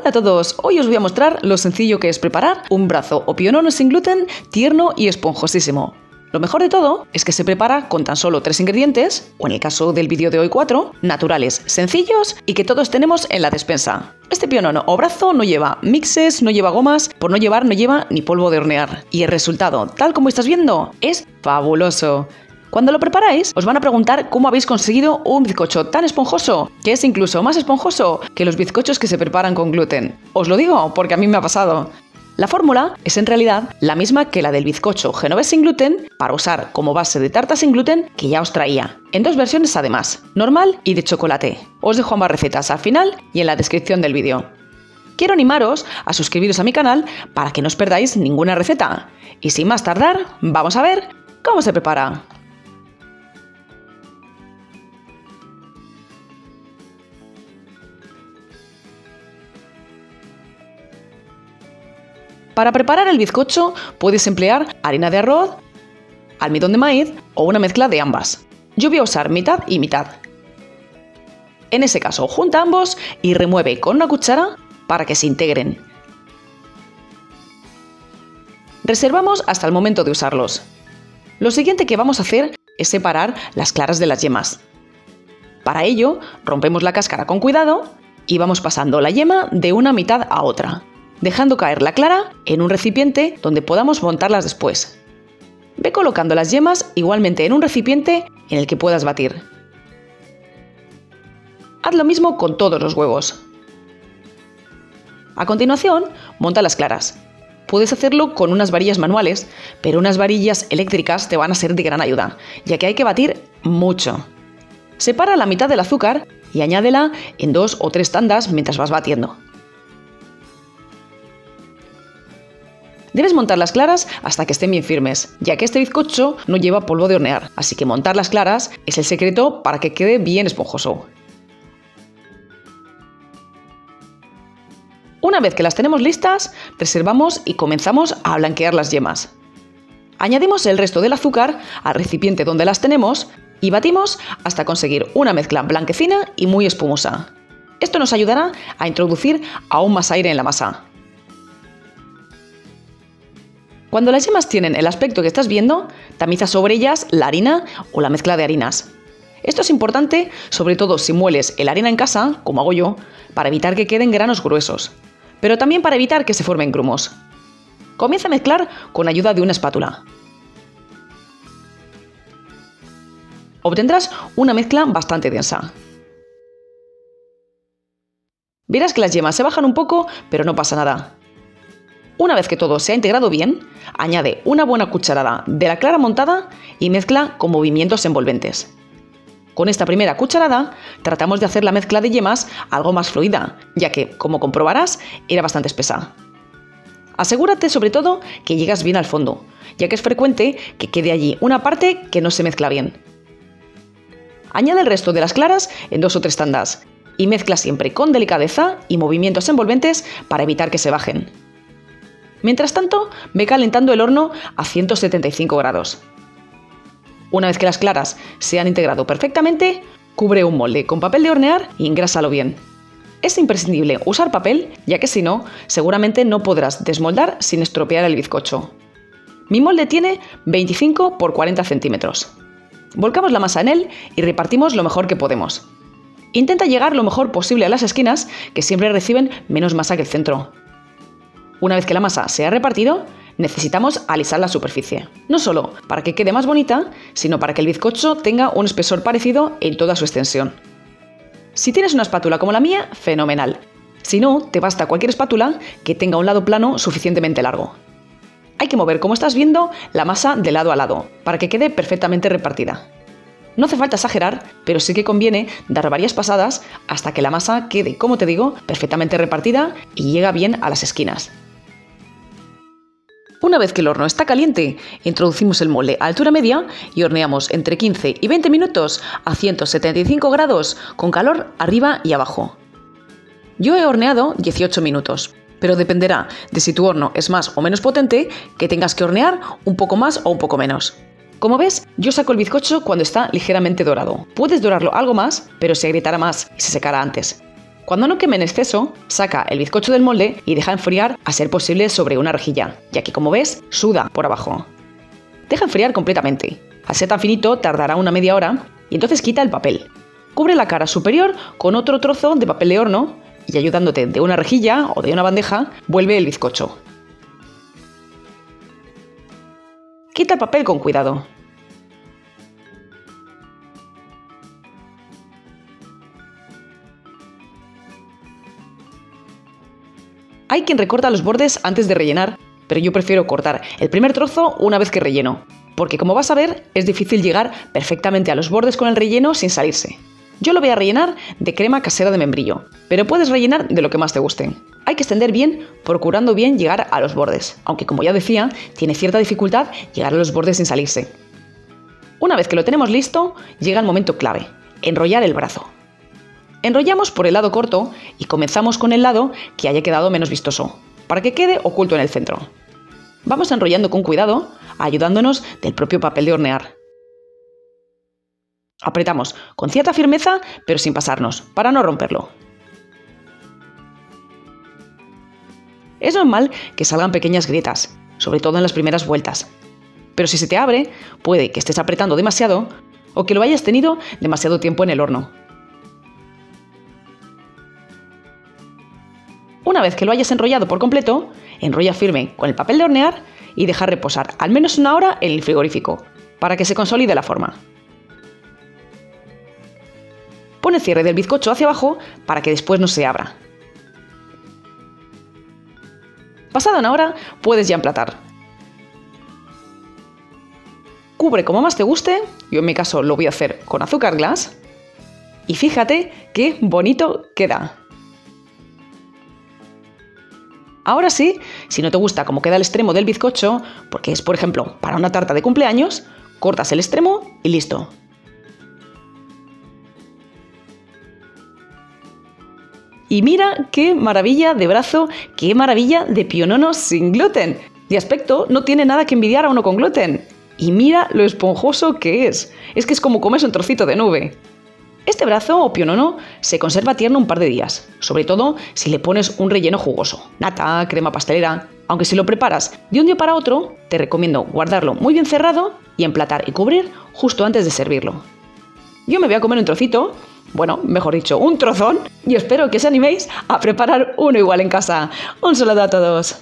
Hola a todos, hoy os voy a mostrar lo sencillo que es preparar un brazo o pionono sin gluten tierno y esponjosísimo. Lo mejor de todo es que se prepara con tan solo 3 ingredientes, o en el caso del vídeo de hoy 4, naturales, sencillos y que todos tenemos en la despensa. Este pionono o brazo no lleva mixes, no lleva gomas, por no llevar no lleva ni polvo de hornear. Y el resultado, tal como estás viendo, es fabuloso. Cuando lo preparáis, os van a preguntar cómo habéis conseguido un bizcocho tan esponjoso, que es incluso más esponjoso que los bizcochos que se preparan con gluten. Os lo digo porque a mí me ha pasado. La fórmula es en realidad la misma que la del bizcocho genovés sin gluten para usar como base de tarta sin gluten que ya os traía, en 2 versiones además, normal y de chocolate. Os dejo ambas recetas al final y en la descripción del vídeo. Quiero animaros a suscribiros a mi canal para que no os perdáis ninguna receta. Y sin más tardar, vamos a ver cómo se prepara. Para preparar el bizcocho puedes emplear harina de arroz, almidón de maíz o una mezcla de ambas. Yo voy a usar mitad y mitad. En ese caso, junta ambos y remueve con una cuchara para que se integren. Reservamos hasta el momento de usarlos. Lo siguiente que vamos a hacer es separar las claras de las yemas. Para ello, rompemos la cáscara con cuidado y vamos pasando la yema de una mitad a otra, dejando caer la clara en un recipiente donde podamos montarlas después. Ve colocando las yemas igualmente en un recipiente en el que puedas batir. Haz lo mismo con todos los huevos. A continuación, monta las claras. Puedes hacerlo con unas varillas manuales, pero unas varillas eléctricas te van a ser de gran ayuda, ya que hay que batir mucho. Separa la mitad del azúcar y añádela en 2 o 3 tandas mientras vas batiendo. Debes montar las claras hasta que estén bien firmes, ya que este bizcocho no lleva polvo de hornear, así que montar las claras es el secreto para que quede bien esponjoso. Una vez que las tenemos listas, reservamos y comenzamos a blanquear las yemas. Añadimos el resto del azúcar al recipiente donde las tenemos y batimos hasta conseguir una mezcla blanquecina y muy espumosa. Esto nos ayudará a introducir aún más aire en la masa. Cuando las yemas tienen el aspecto que estás viendo, tamiza sobre ellas la harina o la mezcla de harinas. Esto es importante, sobre todo si mueles la harina en casa, como hago yo, para evitar que queden granos gruesos, pero también para evitar que se formen grumos. Comienza a mezclar con ayuda de una espátula. Obtendrás una mezcla bastante densa. Verás que las yemas se bajan un poco, pero no pasa nada. Una vez que todo se ha integrado bien, añade una buena cucharada de la clara montada y mezcla con movimientos envolventes. Con esta primera cucharada tratamos de hacer la mezcla de yemas algo más fluida, ya que, como comprobarás, era bastante espesa. Asegúrate sobre todo que llegas bien al fondo, ya que es frecuente que quede allí una parte que no se mezcla bien. Añade el resto de las claras en 2 o 3 tandas y mezcla siempre con delicadeza y movimientos envolventes para evitar que se bajen. Mientras tanto, ve calentando el horno a 175 grados. Una vez que las claras se han integrado perfectamente, cubre un molde con papel de hornear y engrásalo bien. Es imprescindible usar papel, ya que si no, seguramente no podrás desmoldar sin estropear el bizcocho. Mi molde tiene 25 x 40 centímetros. Volcamos la masa en él y repartimos lo mejor que podemos. Intenta llegar lo mejor posible a las esquinas, que siempre reciben menos masa que el centro. Una vez que la masa se ha repartido, necesitamos alisar la superficie. No solo para que quede más bonita, sino para que el bizcocho tenga un espesor parecido en toda su extensión. Si tienes una espátula como la mía, fenomenal. Si no, te basta cualquier espátula que tenga un lado plano suficientemente largo. Hay que mover, como estás viendo, la masa de lado a lado, para que quede perfectamente repartida. No hace falta exagerar, pero sí que conviene dar varias pasadas hasta que la masa quede, como te digo, perfectamente repartida y llega bien a las esquinas. Una vez que el horno está caliente, introducimos el molde a altura media y horneamos entre 15 y 20 minutos a 175 grados con calor arriba y abajo. Yo he horneado 18 minutos, pero dependerá de si tu horno es más o menos potente, que tengas que hornear un poco más o un poco menos. Como ves, yo saco el bizcocho cuando está ligeramente dorado. Puedes dorarlo algo más, pero se agrietará más y se secará antes. Cuando no queme en exceso, saca el bizcocho del molde y deja enfriar a ser posible sobre una rejilla, ya que como ves, suda por abajo. Deja enfriar completamente. Al ser tan finito tardará una media hora y entonces quita el papel. Cubre la cara superior con otro trozo de papel de horno y ayudándote de una rejilla o de una bandeja, vuelve el bizcocho. Quita el papel con cuidado. Hay quien recorta los bordes antes de rellenar, pero yo prefiero cortar el primer trozo una vez que relleno, porque como vas a ver, es difícil llegar perfectamente a los bordes con el relleno sin salirse. Yo lo voy a rellenar de crema casera de membrillo, pero puedes rellenar de lo que más te guste. Hay que extender bien, procurando bien llegar a los bordes, aunque como ya decía, tiene cierta dificultad llegar a los bordes sin salirse. Una vez que lo tenemos listo, llega el momento clave, enrollar el brazo. Enrollamos por el lado corto y comenzamos con el lado que haya quedado menos vistoso, para que quede oculto en el centro. Vamos enrollando con cuidado, ayudándonos del propio papel de hornear. Apretamos con cierta firmeza, pero sin pasarnos, para no romperlo. Es normal que salgan pequeñas grietas, sobre todo en las primeras vueltas. Pero si se te abre, puede que estés apretando demasiado o que lo hayas tenido demasiado tiempo en el horno. Una vez que lo hayas enrollado por completo, enrolla firme con el papel de hornear y deja reposar al menos una hora en el frigorífico, para que se consolide la forma. Pon el cierre del bizcocho hacia abajo para que después no se abra. Pasada una hora, puedes ya emplatar. Cubre como más te guste, yo en mi caso lo voy a hacer con azúcar glass, y fíjate qué bonito queda. Ahora sí, si no te gusta cómo queda el extremo del bizcocho, porque es por ejemplo para una tarta de cumpleaños, cortas el extremo y listo. Y mira qué maravilla de brazo, qué maravilla de pionono sin gluten. De aspecto no tiene nada que envidiar a uno con gluten. Y mira lo esponjoso que es. Es que es como comerse un trocito de nube. Este brazo o pionono se conserva tierno un par de días, sobre todo si le pones un relleno jugoso, nata, crema pastelera. Aunque si lo preparas de un día para otro, te recomiendo guardarlo muy bien cerrado y emplatar y cubrir justo antes de servirlo. Yo me voy a comer un trocito, bueno, mejor dicho, un trozón, y espero que os animéis a preparar uno igual en casa. Un saludo a todos.